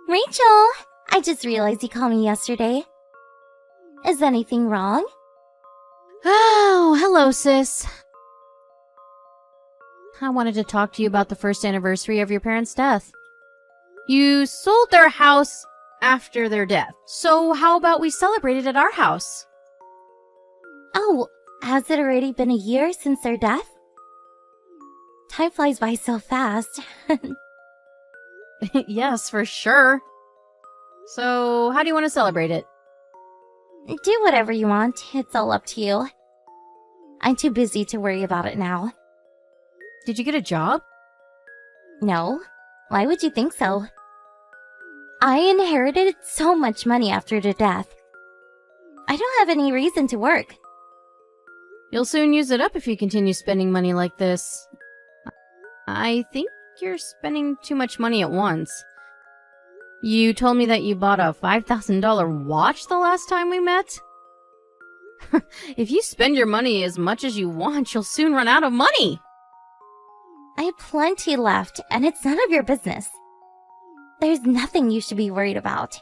Rachel, I just realized you called me yesterday. Is anything wrong? Oh, hello, sis. I wanted to talk to you about the first anniversary of your parents' death. You sold their house after their death, so how about we celebrate it at our house? Oh, has it already been a year since their death? Time flies by so fast. Yes, for sure. So, how do you want to celebrate it? Do whatever you want. It's all up to you. I'm too busy to worry about it now. Did you get a job? No. Why would you think so? I inherited so much money after their death. I don't have any reason to work. You'll soon use it up if you continue spending money like this. I think you're spending too much money at once. You told me that you bought a $5,000 watch the last time we met? If you spend your money as much as you want, you'll soon run out of money! I have plenty left, and it's none of your business. There's nothing you should be worried about.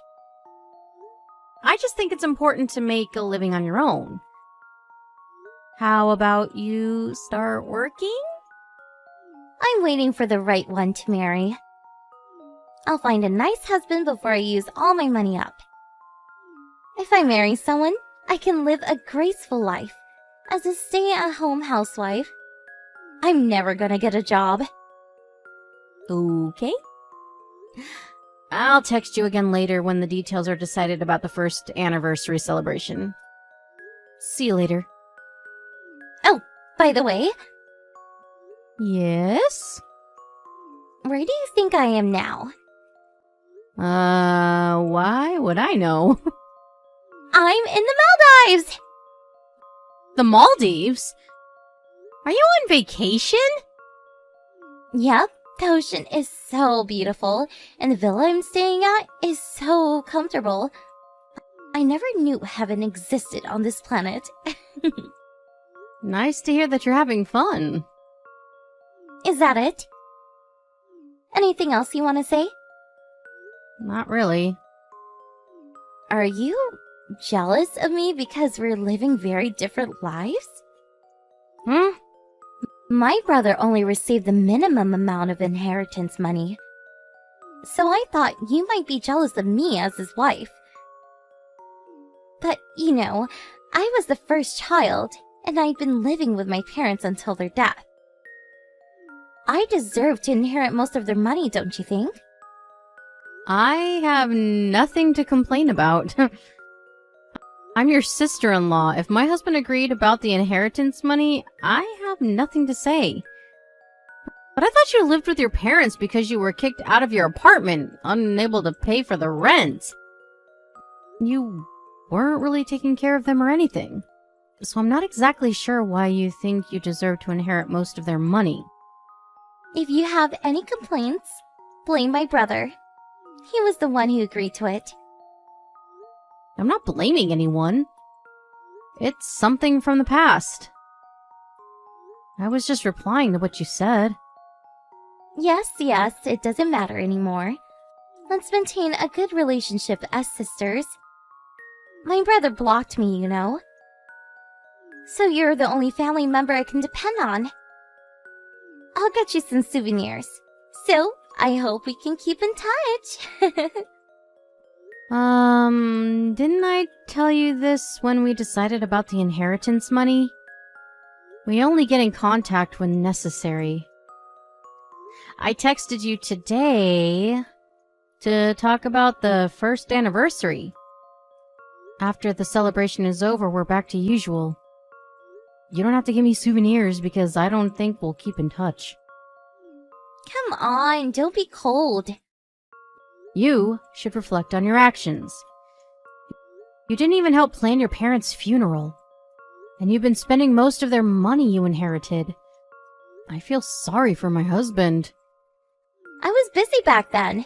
I just think it's important to make a living on your own. How about you start working? I'm waiting for the right one to marry. I'll find a nice husband before I use all my money up. If I marry someone, I can live a graceful life as a stay-at-home housewife. I'm never gonna get a job. Okay. I'll text you again later when the details are decided about the first anniversary celebration. See you later. Oh, by the way, Yes? where do you think I am now? Why would I know? I'm in the Maldives! The Maldives? Are you on vacation? Yep, the ocean is so beautiful, and the villa I'm staying at is so comfortable. I never knew heaven existed on this planet. Nice to hear that you're having fun. Is that it? Anything else you want to say? Not really. Are you jealous of me because we're living very different lives? Hmm? My brother only received the minimum amount of inheritance money. So I thought you might be jealous of me as his wife. But, you know, I was the first child, and I'd been living with my parents until their death. I deserve to inherit most of their money, don't you think? I have nothing to complain about. I'm your sister-in-law. If my husband agreed about the inheritance money, I have nothing to say. But I thought you lived with your parents because you were kicked out of your apartment, unable to pay for the rent. You weren't really taking care of them or anything. So I'm not exactly sure why you think you deserve to inherit most of their money. If you have any complaints, blame my brother. He was the one who agreed to it. I'm not blaming anyone. It's something from the past. I was just replying to what you said. Yes, it doesn't matter anymore. Let's maintain a good relationship as sisters. My brother blocked me, you know. So you're the only family member I can depend on. I'll get you some souvenirs. So, I hope we can keep in touch. Didn't I tell you this when we decided about the inheritance money? We only get in contact when necessary. I texted you today to talk about the first anniversary. After the celebration is over, we're back to usual. You don't have to give me souvenirs because I don't think we'll keep in touch. Come on, don't be cold. You should reflect on your actions. You didn't even help plan your parents' funeral. And you've been spending most of their money you inherited. I feel sorry for my husband. I was busy back then.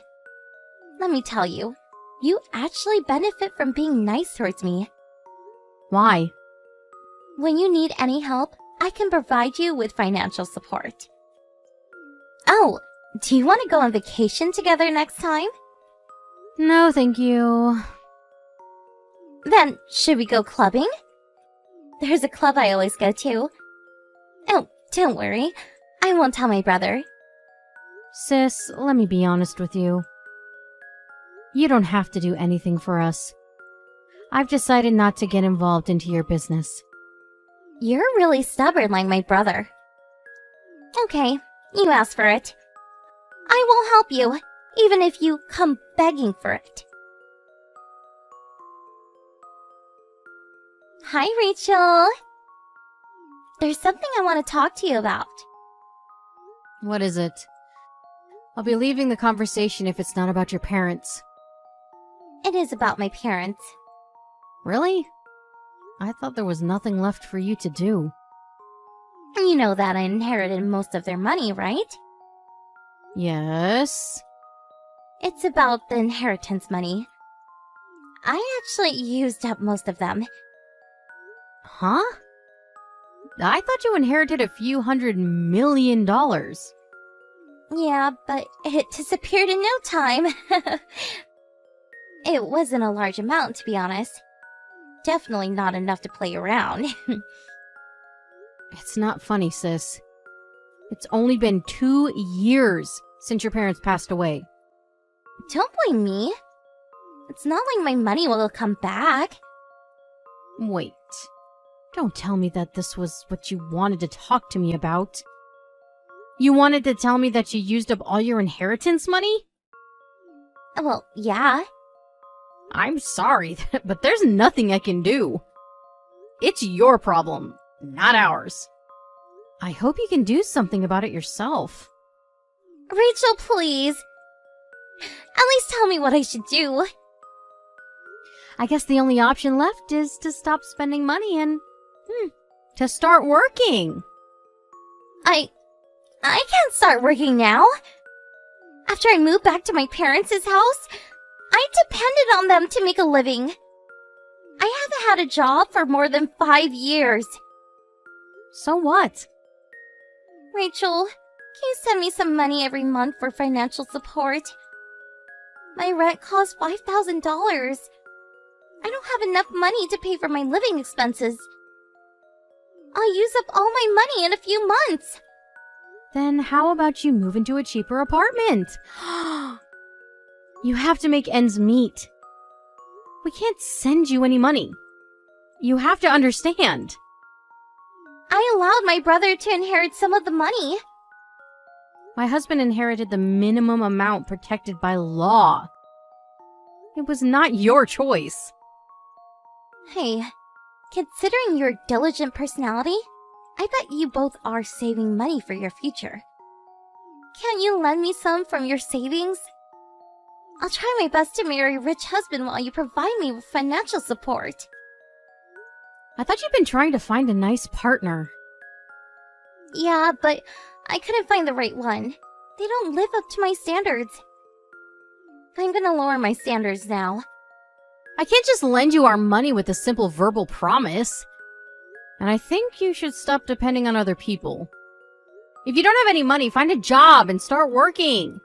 Let me tell you, you actually benefit from being nice towards me. Why? When you need any help, I can provide you with financial support. Oh, do you want to go on vacation together next time? No, thank you. Then, should we go clubbing? There's a club I always go to. Oh, don't worry. I won't tell my brother. Sis, let me be honest with you. You don't have to do anything for us. I've decided not to get involved into your business. You're really stubborn like my brother. Okay, you asked for it. I will help you, even if you come begging for it. Hi, Rachel. There's something I want to talk to you about. What is it? I'll be leaving the conversation if it's not about your parents. It is about my parents. Really? I thought there was nothing left for you to do. You know that I inherited most of their money, right? Yes? It's about the inheritance money. I actually used up most of them. Huh? I thought you inherited a few $100 million. Yeah, but it disappeared in no time. It wasn't a large amount, to be honest. Definitely not enough to play around. It's not funny, sis. It's only been 2 years since your parents passed away. Don't blame me. It's not like my money will come back. Wait. Don't tell me that this was what you wanted to talk to me about. You wanted to tell me that you used up all your inheritance money? Well, yeah. I'm sorry, but there's nothing I can do. It's your problem, not ours. I hope you can do something about it yourself. Rachel, please. At least tell me what I should do. I guess the only option left is to stop spending money and, to start working. I can't start working now. After I moved back to my parents' house, I depended on them to make a living. I haven't had a job for more than 5 years. So what? Rachel, can you send me some money every month for financial support? My rent costs $5,000. I don't have enough money to pay for my living expenses. I'll use up all my money in a few months. Then how about you move into a cheaper apartment? You have to make ends meet. We can't send you any money. You have to understand. I allowed my brother to inherit some of the money. My husband inherited the minimum amount protected by law. It was not your choice. Hey, considering your diligent personality, I bet you both are saving money for your future. Can't you lend me some from your savings? I'll try my best to marry a rich husband while you provide me with financial support. I thought you'd been trying to find a nice partner. Yeah, but I couldn't find the right one. They don't live up to my standards. I'm gonna lower my standards now. I can't just lend you our money with a simple verbal promise. And I think you should stop depending on other people. If you don't have any money, find a job and start working.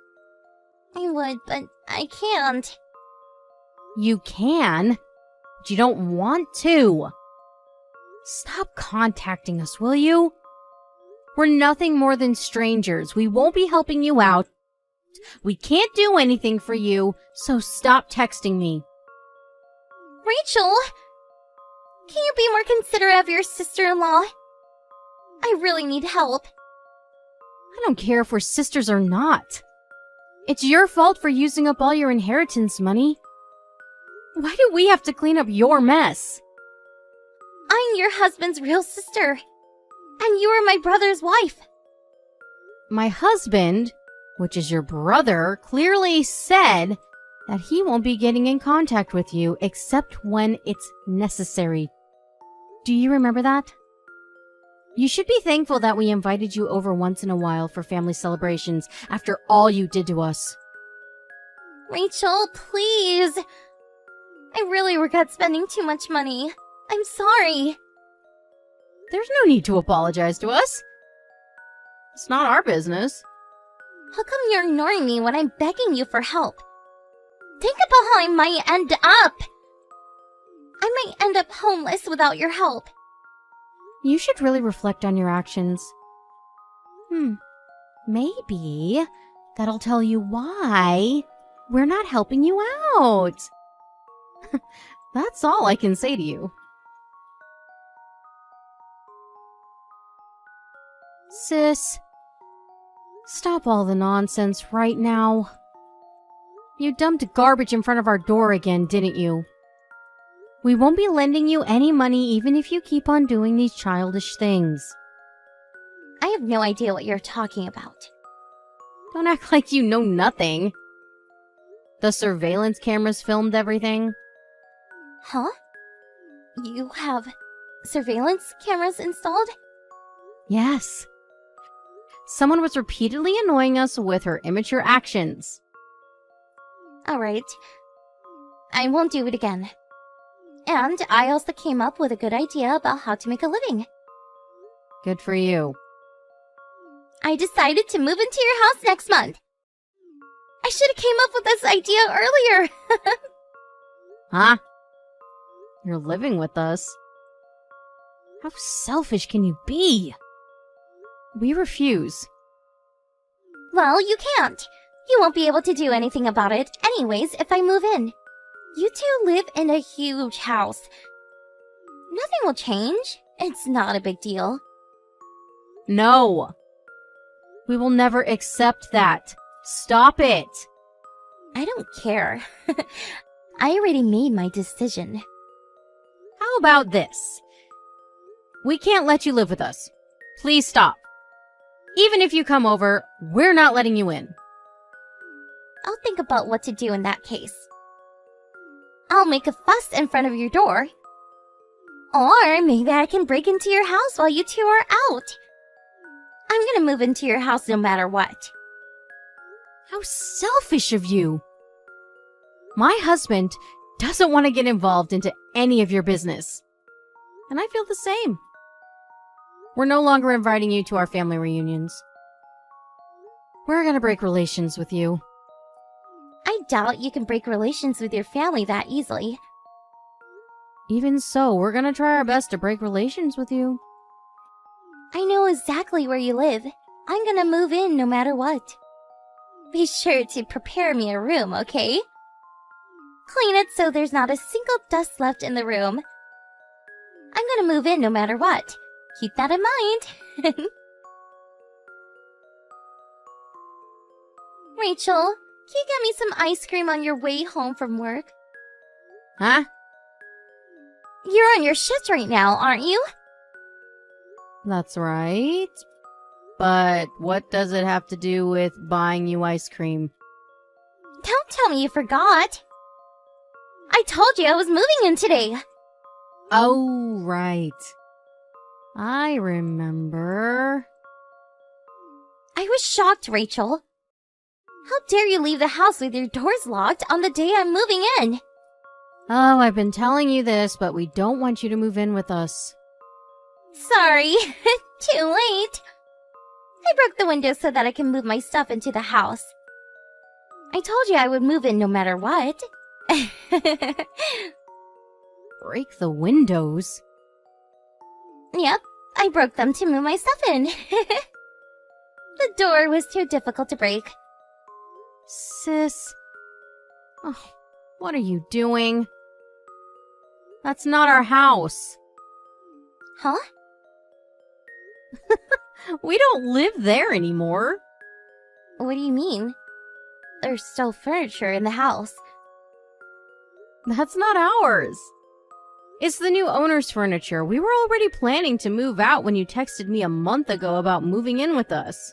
I would, but I can't. You can, but you don't want to. Stop contacting us, will you? We're nothing more than strangers. We won't be helping you out. We can't do anything for you, so stop texting me. Rachel! Can you be more considerate of your sister-in-law? I really need help. I don't care if we're sisters or not. It's your fault for using up all your inheritance money. Why do we have to clean up your mess? I'm your husband's real sister. And you are my brother's wife. My husband, which is your brother, clearly said that he won't be getting in contact with you except when it's necessary. Do you remember that? You should be thankful that we invited you over once in a while for family celebrations after all you did to us. Rachel, please. I really regret spending too much money. I'm sorry. There's no need to apologize to us. It's not our business. How come you're ignoring me when I'm begging you for help? Think about how I might end up. I might end up homeless without your help. You should really reflect on your actions. Maybe that'll tell you why we're not helping you out. That's all I can say to you. Sis, stop all the nonsense right now. You dumped garbage in front of our door again, didn't you? We won't be lending you any money even if you keep on doing these childish things. I have no idea what you're talking about. Don't act like you know nothing. The surveillance cameras filmed everything. Huh? You have surveillance cameras installed? Yes. Someone was repeatedly annoying us with her immature actions. Alright. I won't do it again. And I also came up with a good idea about how to make a living. Good for you. I decided to move into your house next month. I should have came up with this idea earlier. Huh? You're living with us? How selfish can you be? We refuse. Well, you can't. You won't be able to do anything about it anyways if I move in. You two live in a huge house. Nothing will change. It's not a big deal. No. We will never accept that. Stop it. I don't care. I already made my decision. How about this? We can't let you live with us. Please stop. Even if you come over, we're not letting you in. I'll think about what to do in that case. I'll make a fuss in front of your door. Or maybe I can break into your house while you two are out. I'm gonna move into your house no matter what. How selfish of you. My husband doesn't want to get involved into any of your business. And I feel the same. We're no longer inviting you to our family reunions. We're gonna break relations with you. I doubt you can break relations with your family that easily. Even so, we're gonna try our best to break relations with you. I know exactly where you live. I'm gonna move in no matter what. Be sure to prepare me a room, okay? Clean it so there's not a single dust left in the room. I'm gonna move in no matter what. Keep that in mind. Rachel, can you get me some ice cream on your way home from work? Huh? You're on your shift right now, aren't you? That's right. But what does it have to do with buying you ice cream? Don't tell me you forgot. I told you I was moving in today. Oh, right. I remember. I was shocked, Rachel. How dare you leave the house with your doors locked on the day I'm moving in? Oh, I've been telling you this, but we don't want you to move in with us. Sorry, too late. I broke the window so that I can move my stuff into the house. I told you I would move in no matter what. Break the windows? Yep, I broke them to move my stuff in. The door was too difficult to break. Sis. Oh, what are you doing? That's not our house. Huh? We don't live there anymore. What do you mean? There's still furniture in the house. That's not ours. It's the new owner's furniture. We were already planning to move out when you texted me a month ago about moving in with us.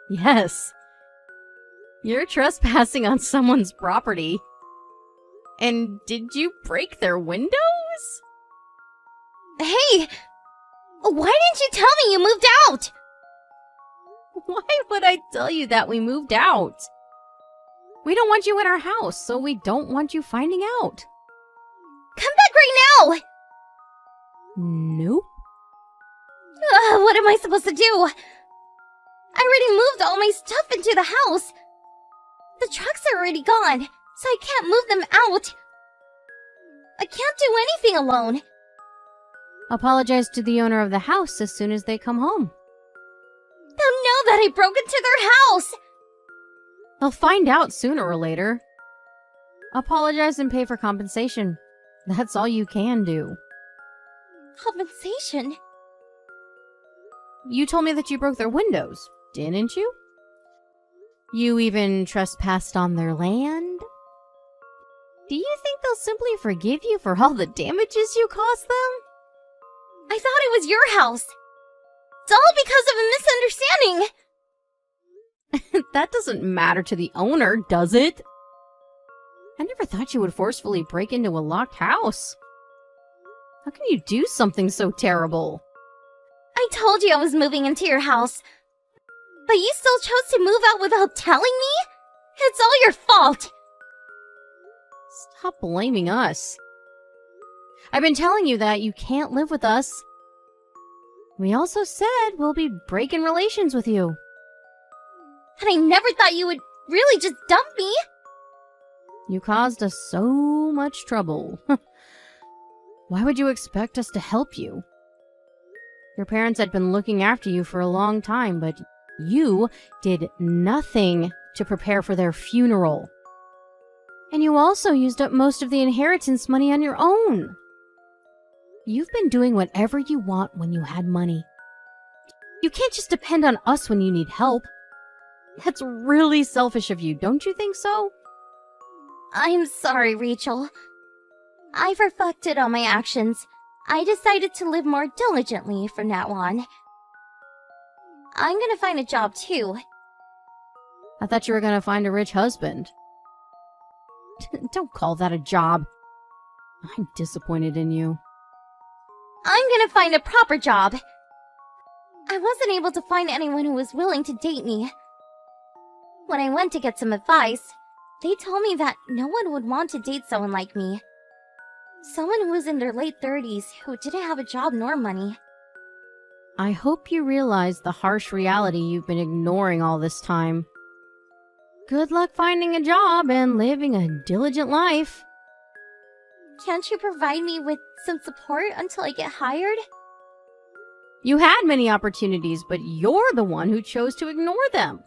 Yes. You're trespassing on someone's property. And did you break their windows? Hey! Why didn't you tell me you moved out? Why would I tell you that we moved out? We don't want you in our house, so we don't want you finding out. Come back right now! Nope. What am I supposed to do? I already moved all my stuff into the house. The trucks are already gone, so I can't move them out. I can't do anything alone. Apologize to the owner of the house as soon as they come home. They'll know that I broke into their house. They'll find out sooner or later. Apologize and pay for compensation. That's all you can do. Compensation? You told me that you broke their windows, didn't you? You even trespassed on their land? Do you think they'll simply forgive you for all the damages you caused them? I thought it was your house. It's all because of a misunderstanding. That doesn't matter to the owner, does it? I never thought you would forcefully break into a locked house. How can you do something so terrible? I told you I was moving into your house. But you still chose to move out without telling me? It's all your fault. Stop blaming us. I've been telling you that you can't live with us. We also said we'll be breaking relations with you. And I never thought you would really just dump me. You caused us so much trouble. Why would you expect us to help you? Your parents had been looking after you for a long time, but you did nothing to prepare for their funeral. And you also used up most of the inheritance money on your own. You've been doing whatever you want when you had money. You can't just depend on us when you need help. That's really selfish of you, don't you think so? I'm sorry, Rachel. I've reflected on my actions. I decided to live more diligently from now on. I'm gonna find a job too. I thought you were gonna find a rich husband. Don't call that a job. I'm disappointed in you. I'm gonna find a proper job. I wasn't able to find anyone who was willing to date me. When I went to get some advice, they told me that no one would want to date someone like me. Someone who was in their late 30s who didn't have a job nor money. I hope you realize the harsh reality you've been ignoring all this time. Good luck finding a job and living a diligent life. Can't you provide me with some support until I get hired? You had many opportunities, but you're the one who chose to ignore them.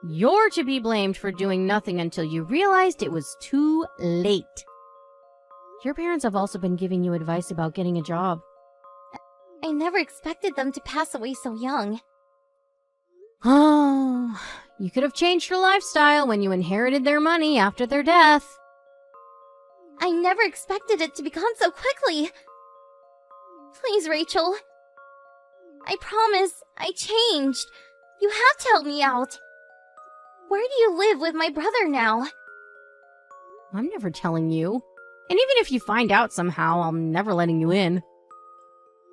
You're to be blamed for doing nothing until you realized it was too late. Your parents have also been giving you advice about getting a job. I never expected them to pass away so young. Oh, you could have changed your lifestyle when you inherited their money after their death. I never expected it to be gone so quickly. Please, Rachel. I promise, I changed. You have to help me out. Where do you live with my brother now? I'm never telling you. And even if you find out somehow, I'm never letting you in.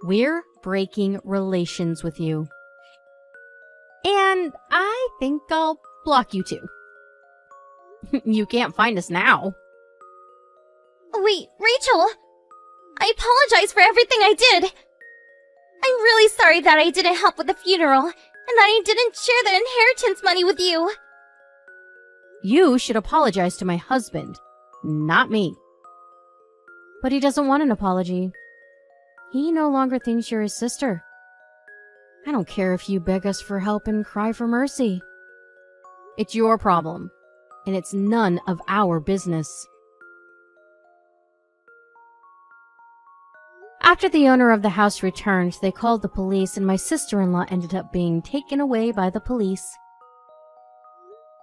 We're breaking relations with you. And I think I'll block you too. You can't find us now. Wait, Rachel! I apologize for everything I did. I'm really sorry that I didn't help with the funeral, and that I didn't share the inheritance money with you. You should apologize to my husband, not me. But he doesn't want an apology. He no longer thinks you're his sister. I don't care if you beg us for help and cry for mercy. It's your problem, and it's none of our business. After the owner of the house returned, they called the police, and my sister-in-law ended up being taken away by the police.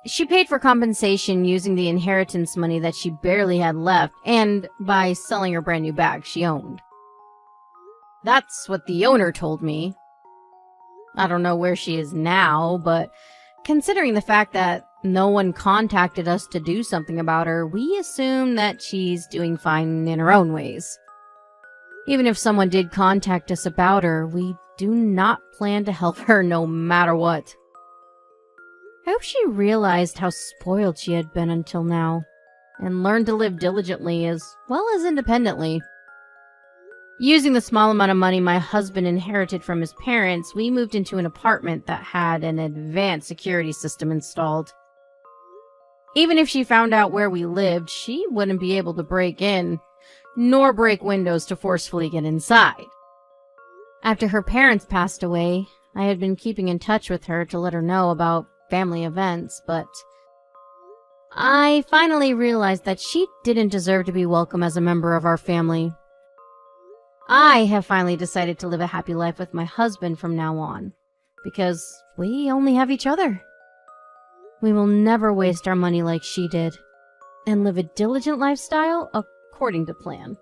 She paid for compensation using the inheritance money that she barely had left, and by selling her brand new bag she owned. That's what the owner told me. I don't know where she is now, but considering the fact that no one contacted us to do something about her, we assume that she's doing fine in her own ways. Even if someone did contact us about her, we do not plan to help her no matter what. I hope she realized how spoiled she had been until now, and learned to live diligently as well as independently. Using the small amount of money my husband inherited from his parents, we moved into an apartment that had an advanced security system installed. Even if she found out where we lived, she wouldn't be able to break in, nor break windows to forcefully get inside. After her parents passed away, I had been keeping in touch with her to let her know about family events, but I finally realized that she didn't deserve to be welcome as a member of our family. I have finally decided to live a happy life with my husband from now on, because we only have each other. We will never waste our money like she did, and live a diligent lifestyle according to plan.